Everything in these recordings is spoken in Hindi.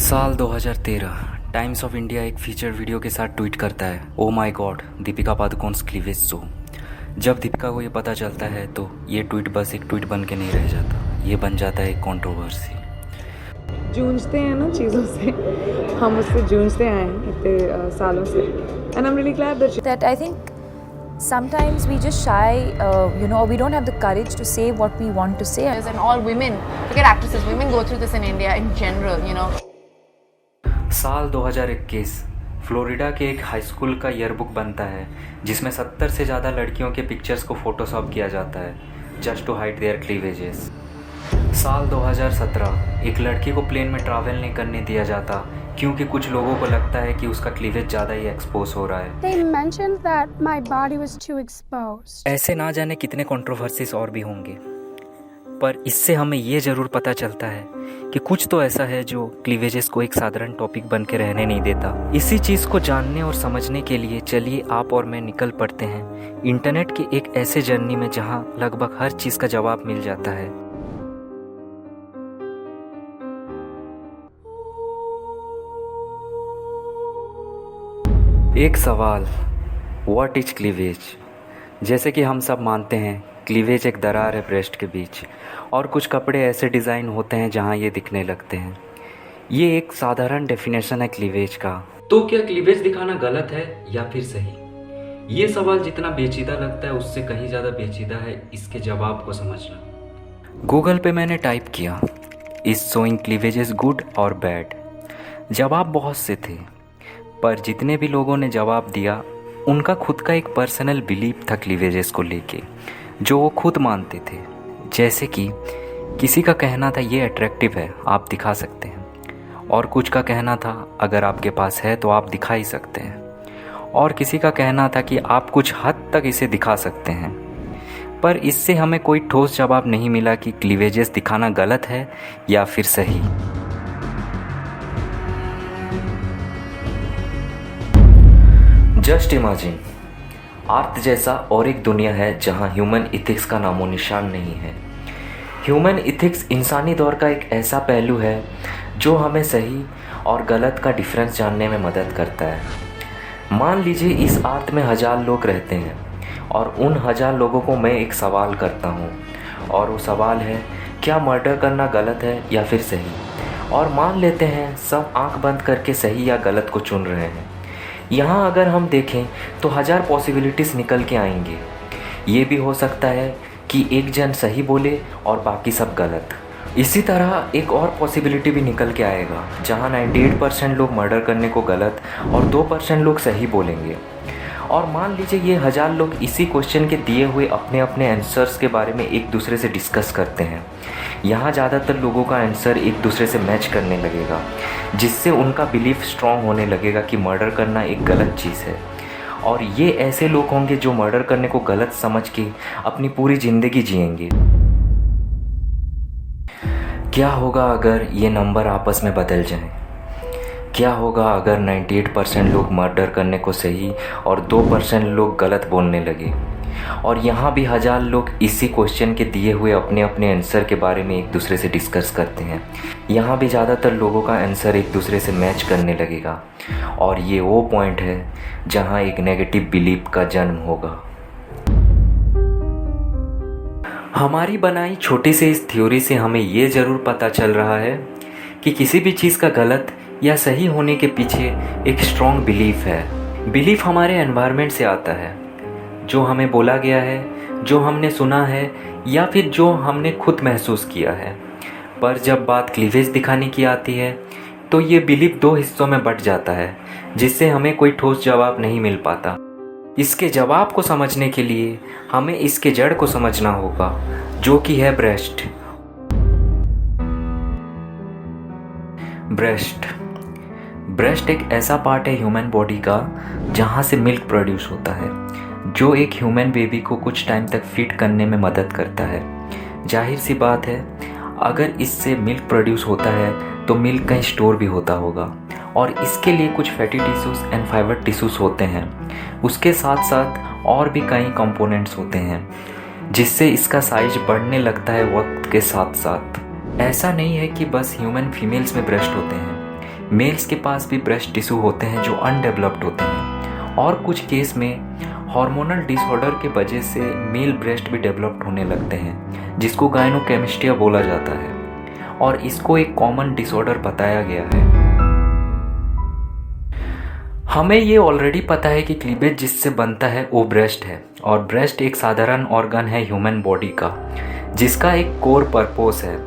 साल 2013 टाइम्स ऑफ इंडिया एक फीचर वीडियो के साथ ट्वीट करता है, oh my God, Deepika पादुकोण's cleavage show. जब दीपिका को ये पता चलता है तो ये ट्वीट बस एक ट्वीट बन के नहीं रह जाता, ये बन जाता है एक कंट्रोवर्सी। जूझते हैं ना चीज़ों से, हम उससे जूझते आए हैं इतने सालों से, and I'm really glad that I think sometimes we just shy, we don't have the courage to say what we want to say. And all women, forget actresses, women go through this in India in general. साल 2021 फ्लोरिडा के एक हाई स्कूल का ईयरबुक बनता है जिसमें 70 से ज़्यादा लड़कियों के पिक्चर्स को फोटोशॉप किया जाता है just to hide there cleavages. साल 2017 एक लड़की को प्लेन में ट्रैवल नहीं करने दिया जाता क्योंकि कुछ लोगों को लगता है कि उसका क्लीवेज ज़्यादा ही एक्सपोज हो रहा है। They mentioned that my body was too exposed. ऐसे ना जाने कितने कंट्रोवर्सीज और भी होंगे, पर इससे हमें ये ज़रूर पता चलता है कि कुछ तो ऐसा है जो क्लीवेजेस को एक साधारण टॉपिक बन के रहने नहीं देता। इसी चीज़ को जानने और समझने के लिए चलिए आप और मैं निकल पड़ते हैं इंटरनेट के एक ऐसे जर्नी में जहां लगभग हर चीज़ का जवाब मिल जाता है। एक सवाल, व्हाट इज क्लीवेज? जैसे कि हम सब मानते हैं क्लीवेज एक दरार है ब्रेस्ट के बीच, और कुछ कपड़े ऐसे डिज़ाइन होते हैं जहां ये दिखने लगते हैं। ये एक साधारण डेफिनेशन है क्लीवेज का। तो क्या क्लीवेज दिखाना गलत है या फिर सही? ये सवाल जितना पेचीदा लगता है उससे कहीं ज़्यादा पेचीदा है इसके जवाब को समझना। गूगल पे मैंने टाइप किया, इज शोइंग क्लीवेजेस गुड और बैड? जवाब बहुत से थे, पर जितने भी लोगों ने जवाब दिया उनका खुद का एक पर्सनल बिलीफ था क्लीवेजेस को लेके, जो वो खुद मानते थे। जैसे कि किसी का कहना था ये अट्रैक्टिव है, आप दिखा सकते हैं, और कुछ का कहना था अगर आपके पास है तो आप दिखा ही सकते हैं, और किसी का कहना था कि आप कुछ हद तक इसे दिखा सकते हैं। पर इससे हमें कोई ठोस जवाब नहीं मिला कि क्लीवेजेस दिखाना गलत है या फिर सही। जस्ट इमेजिन, अर्थ जैसा और एक दुनिया है जहां ह्यूमन इथिक्स का नामो निशान नहीं है। ह्यूमन इथिक्स इंसानी दौर का एक ऐसा पहलू है जो हमें सही और गलत का डिफरेंस जानने में मदद करता है। मान लीजिए इस अर्थ में 1000 लोग रहते हैं और उन 1000 लोगों को मैं एक सवाल करता हूँ, और वो सवाल है क्या मर्डर करना गलत है या फिर सही। और मान लेते हैं सब आंख बंद करके सही या गलत को चुन रहे हैं। यहाँ अगर हम देखें तो 1000 पॉसिबिलिटीज़ निकल के आएंगे। ये भी हो सकता है कि एक जन सही बोले और बाकी सब गलत। इसी तरह एक और पॉसिबिलिटी भी निकल के आएगा जहाँ 98% लोग मर्डर करने को गलत और 2% लोग सही बोलेंगे। और मान लीजिए ये 1000 लोग इसी क्वेश्चन के दिए हुए अपने अपने आंसर्स के बारे में एक दूसरे से डिस्कस करते हैं। यहाँ ज़्यादातर लोगों का आंसर एक दूसरे से मैच करने लगेगा, जिससे उनका बिलीफ स्ट्रॉन्ग होने लगेगा कि मर्डर करना एक गलत चीज़ है। और ये ऐसे लोग होंगे जो मर्डर करने को गलत समझ के अपनी पूरी ज़िंदगी जिएंगे। क्या होगा अगर ये नंबर आपस में बदल जाएं? क्या होगा अगर 98% लोग मर्डर करने को सही और 2% लोग गलत बोलने लगे? और यहाँ भी 1000 लोग इसी क्वेश्चन के दिए हुए अपने अपने आंसर के बारे में एक दूसरे से डिस्कस करते हैं। यहाँ भी ज़्यादातर लोगों का आंसर एक दूसरे से मैच करने लगेगा, और ये वो पॉइंट है जहाँ एक नेगेटिव बिलीफ का जन्म होगा। हमारी बनाई छोटी सी इस थ्योरी से हमें ये ज़रूर पता चल रहा है कि किसी भी चीज़ का गलत या सही होने के पीछे एक स्ट्रॉन्ग बिलीफ है। बिलीफ हमारे एनवायरनमेंट से आता है, जो हमें बोला गया है, जो हमने सुना है, या फिर जो हमने खुद महसूस किया है। पर जब बात क्लीवेज दिखाने की आती है तो ये बिलीफ 2 हिस्सों में बंट जाता है, जिससे हमें कोई ठोस जवाब नहीं मिल पाता। इसके जवाब को समझने के लिए हमें इसके जड़ को समझना होगा, जो कि है ब्रेस्ट। ब्रेस्ट एक ऐसा पार्ट है ह्यूमन बॉडी का जहाँ से मिल्क प्रोड्यूस होता है, जो एक ह्यूमन बेबी को कुछ टाइम तक फीड करने में मदद करता है। जाहिर सी बात है, अगर इससे मिल्क प्रोड्यूस होता है तो मिल्क कहीं स्टोर भी होता होगा, और इसके लिए कुछ fatty tissues and fibre tissues होते हैं। उसके साथ साथ और भी कई कंपोनेंट्स होते हैं, जिससे इसका साइज बढ़ने लगता है वक्त के साथ साथ। ऐसा नहीं है कि बस ह्यूमन फीमेल्स में ब्रेस्ट होते हैं, मेल्स के पास भी ब्रेस्ट टिश्यू होते हैं जो अनडेवलप्ड होते हैं, और कुछ केस में हार्मोनल डिसऑर्डर के वजह से मेल ब्रेस्ट भी डेवलप्ड होने लगते हैं, जिसको गायनोकेमिस्ट्रिया बोला जाता है, और इसको एक कॉमन डिसऑर्डर बताया गया है। हमें ये ऑलरेडी पता है कि क्लीवेज जिससे बनता है वो ब्रेस्ट है, और ब्रेस्ट एक साधारण ऑर्गन है ह्यूमन बॉडी का, जिसका एक कोर पर्पस है।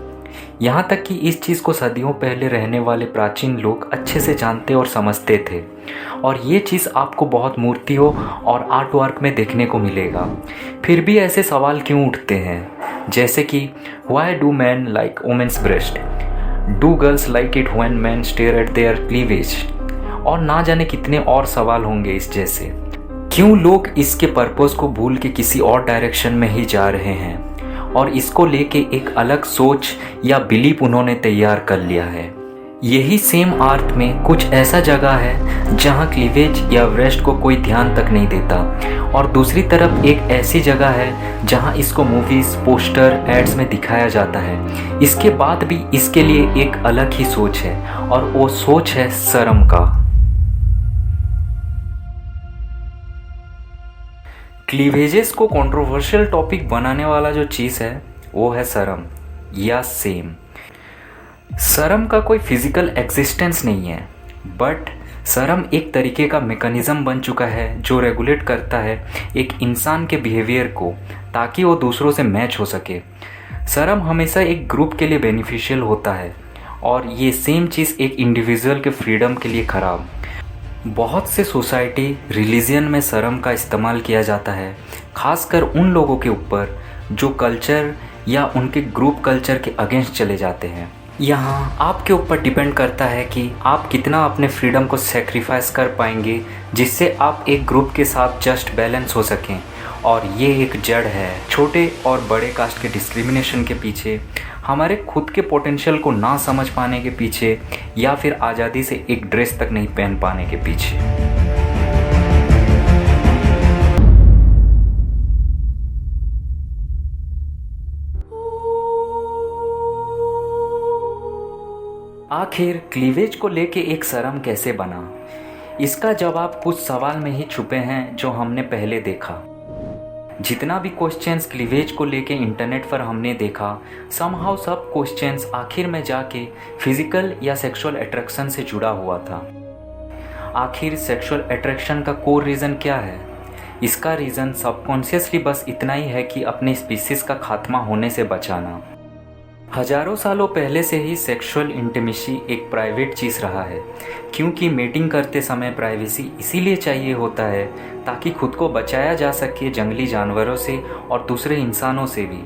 यहाँ तक कि इस चीज़ को सदियों पहले रहने वाले प्राचीन लोग अच्छे से जानते और समझते थे, और ये चीज़ आपको बहुत मूर्तियों और आर्ट वर्क में देखने को मिलेगा। फिर भी ऐसे सवाल क्यों उठते हैं, जैसे कि why do man like women's breast, do girls like it when man stare at their cleavage, और ना जाने कितने और सवाल होंगे इस जैसे। क्यों लोग इसके पर्पस को भूल के किसी और डायरेक्शन में ही जा रहे हैं, और इसको लेके एक अलग सोच या बिलीफ उन्होंने तैयार कर लिया है। यही सेम आर्ट में कुछ ऐसा जगह है जहां क्लीवेज या ब्रेस्ट को कोई ध्यान तक नहीं देता, और दूसरी तरफ एक ऐसी जगह है जहां इसको मूवीज, पोस्टर, एड्स में दिखाया जाता है। इसके बाद भी इसके लिए एक अलग ही सोच है, और वो सोच है शर्म का। क्लीवेजेस को कंट्रोवर्शियल टॉपिक बनाने वाला जो चीज़ है वो है शर्म या सेम। शर्म का कोई फिजिकल एग्जिस्टेंस नहीं है, बट शर्म एक तरीके का मैकेनिज्म बन चुका है जो रेगुलेट करता है एक इंसान के बिहेवियर को, ताकि वो दूसरों से मैच हो सके। शर्म हमेशा एक ग्रुप के लिए बेनिफिशियल होता है, और ये सेम चीज़ एक इंडिविजुअल के फ्रीडम के लिए ख़राब। बहुत से सोसाइटी, रिलीजन में शर्म का इस्तेमाल किया जाता है, खासकर उन लोगों के ऊपर जो कल्चर या उनके ग्रुप कल्चर के अगेंस्ट चले जाते हैं। यहाँ आपके ऊपर डिपेंड करता है कि आप कितना अपने फ्रीडम को सेक्रीफाइस कर पाएंगे, जिससे आप एक ग्रुप के साथ जस्ट बैलेंस हो सकें। और ये एक जड़ है छोटे और बड़े कास्ट के डिस्क्रिमिनेशन के पीछे, हमारे खुद के पोटेंशियल को ना समझ पाने के पीछे, या फिर आज़ादी से एक ड्रेस तक नहीं पहन पाने के पीछे। आखिर क्लीवेज को लेके एक शर्म कैसे बना, इसका जवाब कुछ सवाल में ही छुपे हैं जो हमने पहले देखा। जितना भी क्वेश्चंस क्लीवेज को लेके इंटरनेट पर हमने देखा, समहाउ सब क्वेश्चंस आखिर में जाके फिजिकल या सेक्सुअल अट्रैक्शन से जुड़ा हुआ था। आखिर सेक्सुअल अट्रैक्शन का कोर रीज़न क्या है? इसका रीज़न सबकॉन्शियसली बस इतना ही है कि अपने स्पीसीज का खात्मा होने से बचाना। हजारों सालों पहले से ही सेक्सुअल इंटीमेसी एक प्राइवेट चीज़ रहा है, क्योंकि मेटिंग करते समय प्राइवेसी इसीलिए चाहिए होता है ताकि खुद को बचाया जा सके जंगली जानवरों से और दूसरे इंसानों से भी,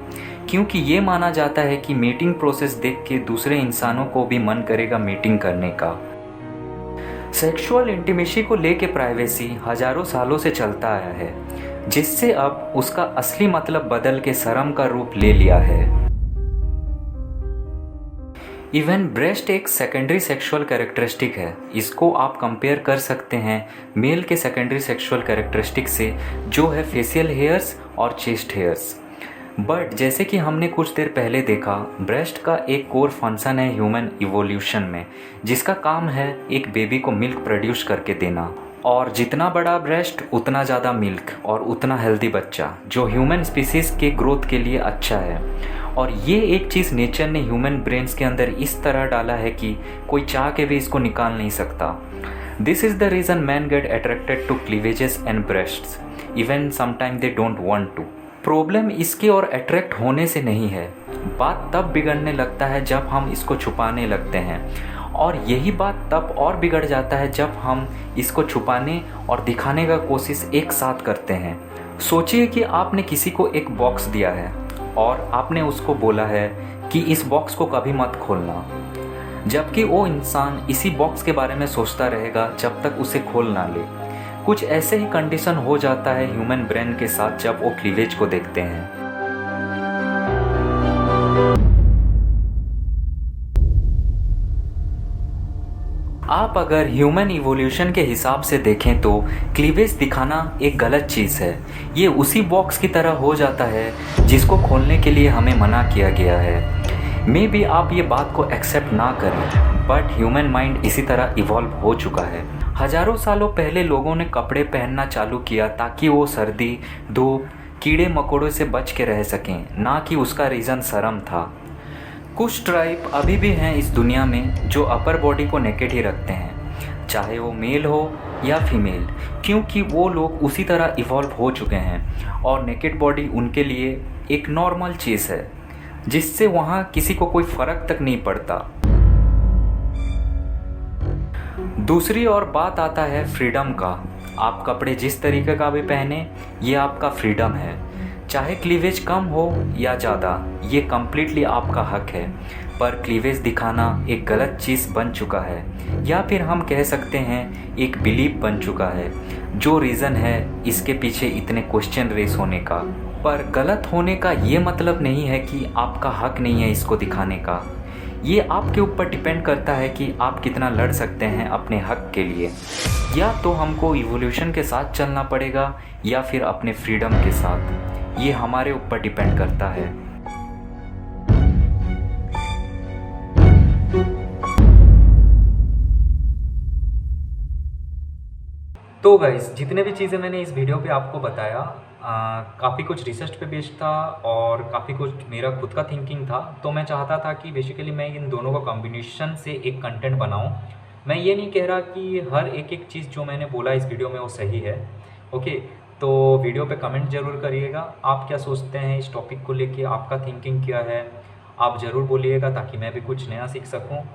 क्योंकि ये माना जाता है कि मेटिंग प्रोसेस देख के दूसरे इंसानों को भी मन करेगा मेटिंग करने का। सेक्सुअल इंटीमेसी को लेके प्राइवेसी हजारों सालों से चलता आया है, जिससे अब उसका असली मतलब बदल के शर्म का रूप ले लिया है। इवन ब्रेस्ट एक सेकेंडरी सेक्सुअल कैरेक्टरिस्टिक है। इसको आप कंपेयर कर सकते हैं मेल के सेकेंडरी सेक्सुअल कैरेक्टरिस्टिक से, जो है फेशियल हेयर्स और चेस्ट हेयर्स। बट जैसे कि हमने कुछ देर पहले देखा, ब्रेस्ट का एक कोर फंक्शन है ह्यूमन इवोल्यूशन में, जिसका काम है एक बेबी को मिल्क प्रोड्यूस करके देना। और जितना बड़ा ब्रेस्ट उतना ज़्यादा मिल्क और उतना हेल्दी बच्चा, जो ह्यूमन स्पीसीज़ के ग्रोथ के लिए अच्छा है। और ये एक चीज़ नेचर ने ह्यूमन ब्रेन्स के अंदर इस तरह डाला है कि कोई चाह के भी इसको निकाल नहीं सकता। This is the reason man get attracted to cleavages and breasts even sometime they don't want to. Problem इसके और अट्रैक्ट होने से नहीं है, बात तब बिगड़ने लगता है जब हम इसको छुपाने लगते हैं, और यही बात तब और बिगड़ जाता है जब हम इसको छुपाने और दिखाने का कोशिश एक साथ करते हैं। सोचिए कि आपने किसी को एक बॉक्स दिया है और आपने उसको बोला है कि इस बॉक्स को कभी मत खोलना, जबकि वो इंसान इसी बॉक्स के बारे में सोचता रहेगा जब तक उसे खोल ना ले। कुछ ऐसे ही कंडीशन हो जाता है ह्यूमन ब्रेन के साथ जब वो क्लीवेज को देखते हैं। आप अगर ह्यूमन इवोल्यूशन के हिसाब से देखें तो क्लीवेज दिखाना एक गलत चीज़ है। ये उसी बॉक्स की तरह हो जाता है जिसको खोलने के लिए हमें मना किया गया है। मे बी आप ये बात को एक्सेप्ट ना करें, बट ह्यूमन माइंड इसी तरह इवॉल्व हो चुका है। हज़ारों सालों पहले लोगों ने कपड़े पहनना चालू किया ताकि वो सर्दी, धूप, कीड़े मकोड़ों से बच के रह सकें, ना कि उसका रीज़न शर्म था। कुछ ट्राइब अभी भी हैं इस दुनिया में जो अपर बॉडी को नेकेड ही रखते हैं, चाहे वो मेल हो या फीमेल, क्योंकि वो लोग उसी तरह इवॉल्व हो चुके हैं और नेकेड बॉडी उनके लिए एक नॉर्मल चीज़ है, जिससे वहाँ किसी को कोई फ़र्क तक नहीं पड़ता। दूसरी और बात आता है फ्रीडम का। आप कपड़े जिस तरीके का भी पहने, ये आपका फ्रीडम है। चाहे क्लीवेज कम हो या ज़्यादा, ये कम्प्लीटली आपका हक है। पर क्लीवेज दिखाना एक गलत चीज़ बन चुका है, या फिर हम कह सकते हैं एक बिलीफ बन चुका है, जो रीज़न है इसके पीछे इतने क्वेश्चन रेस होने का। पर गलत होने का ये मतलब नहीं है कि आपका हक नहीं है इसको दिखाने का। ये आपके ऊपर डिपेंड करता है कि आप कितना लड़ सकते हैं अपने हक के लिए। या तो हमको इवोल्यूशन के साथ चलना पड़ेगा या फिर अपने फ्रीडम के साथ। ये हमारे ऊपर डिपेंड करता है। तो गाइस, जितने भी चीज़ें मैंने इस वीडियो पे आपको बताया, काफ़ी कुछ रिसर्च पे बेस्ड था और काफ़ी कुछ मेरा खुद का थिंकिंग था। तो मैं चाहता था कि बेसिकली मैं इन दोनों का कॉम्बिनेशन से एक कंटेंट बनाऊं। मैं ये नहीं कह रहा कि हर एक चीज़ जो मैंने बोला इस वीडियो में वो सही है। ओके, तो वीडियो पे कमेंट ज़रूर करिएगा, आप क्या सोचते हैं इस टॉपिक को लेके, आपका थिंकिंग क्या है, आप ज़रूर बोलिएगा ताकि मैं भी कुछ नया सीख सकूँ।